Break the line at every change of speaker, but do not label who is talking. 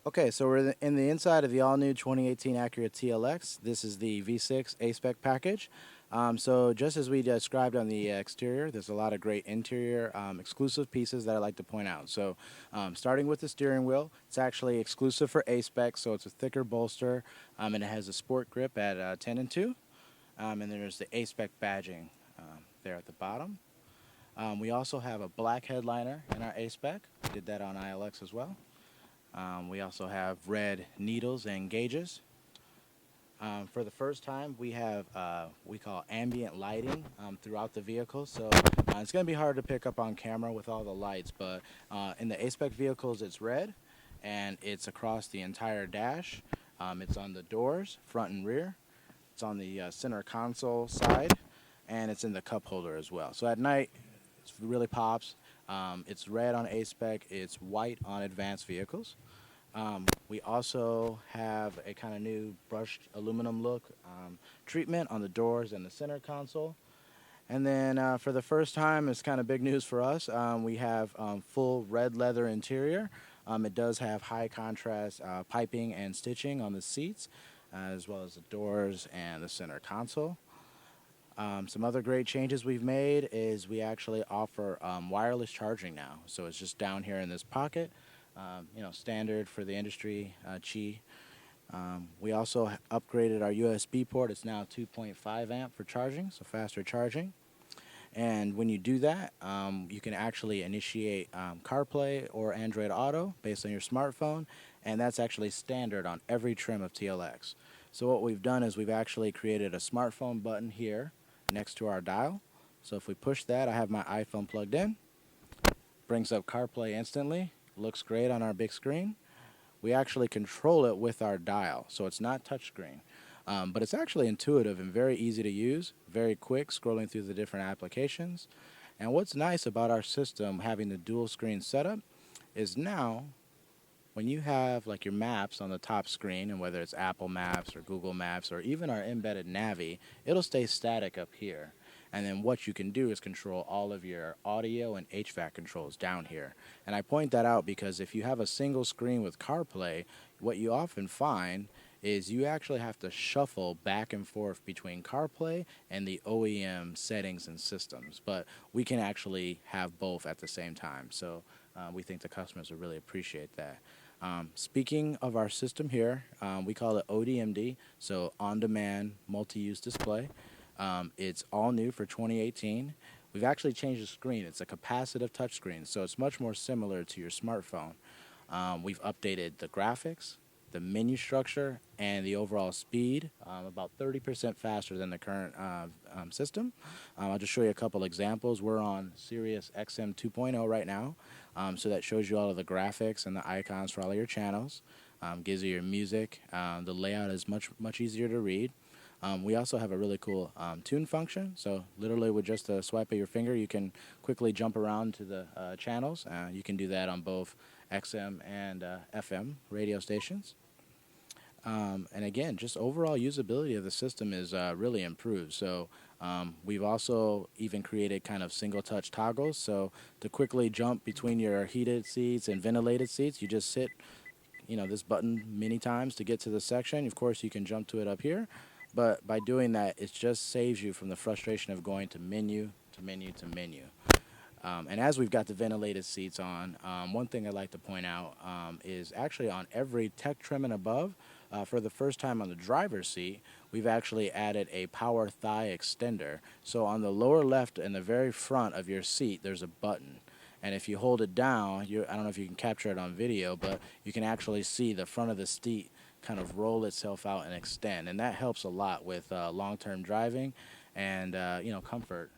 Okay, so we're in the inside of the all-new 2018 Acura TLX. This is the V6 A-Spec package. So just as we described on the exterior, there's a lot of great interior exclusive pieces that I like to point out. So starting with the steering wheel, it's actually exclusive for A-Spec, so it's a thicker bolster, and it has a sport grip at 10 and 2. And then there's the A-Spec badging there at the bottom. We also have a black headliner in our A-Spec. We did that on ILX as well. We also have red needles and gauges. For the first time, we have we call ambient lighting throughout the vehicle. So it's going to be hard to pick up on camera with all the lights, but in the A-Spec vehicles, it's red, and it's across the entire dash. It's on the doors, front and rear. It's on the center console side, and it's in the cup holder as well. So at night, it really pops. It's red on A-Spec. It's white on advanced vehicles. We also have a kind of new brushed aluminum look treatment on the doors and the center console. And then for the first time, it's kind of big news for us, we have full red leather interior. It does have high contrast piping and stitching on the seats, as well as the doors and the center console. Some other great changes we've made is we actually offer wireless charging now. So it's just down here in this pocket. Standard for the industry, Qi. We also upgraded our USB port. It's now 2.5 amp for charging, so faster charging. And when you do that, you can actually initiate CarPlay or Android Auto based on your smartphone, and that's actually standard on every trim of TLX. So what we've done is we've actually created a smartphone button here next to our dial. So if we push that, I have my iPhone plugged in. Brings up CarPlay instantly. Looks great on our big screen. We actually control it with our dial, so it's not touchscreen. But it's actually intuitive and very easy to use, very quick scrolling through the different applications. And what's nice about our system having the dual screen setup is now when you have like your maps on the top screen, and whether it's Apple Maps or Google Maps or even our embedded Navi, it'll stay static up here. And then what you can do is control all of your audio and HVAC controls down here. And I point that out because if you have a single screen with CarPlay, what you often find is you actually have to shuffle back and forth between CarPlay and the OEM settings and systems. But we can actually have both at the same time. So we think the customers will really appreciate that. Speaking of our system here, we call it ODMD, so On-Demand Multi-Use Display. It's all new for 2018. We've actually changed the screen. It's a capacitive touchscreen, so it's much more similar to your smartphone. We've updated the graphics, the menu structure, and the overall speed, about 30% faster than the current system. I'll just show you a couple examples. We're on Sirius XM 2.0 right now, so that shows you all of the graphics and the icons for all of your channels. Gives you your music. The layout is much easier to read. We also have a really cool tune function, so literally with just a swipe of your finger you can quickly jump around to the channels. You can do that on both XM and FM radio stations. And again, just overall usability of the system is really improved. So we've also even created kind of single touch toggles, so to quickly jump between your heated seats and ventilated seats, you just hit this button many times to get to the section. Of course you can jump to it up here, but by doing that, it just saves you from the frustration of going to menu to menu to menu. And as we've got the ventilated seats on, one thing I'd like to point out is actually on every tech trim and above, for the first time on the driver's seat, we've actually added a power thigh extender. So on the lower left and the very front of your seat, there's a button. And if you hold it down, I don't know if you can capture it on video, but you can actually see the front of the seat kind of roll itself out and extend. And that helps a lot with long-term driving and comfort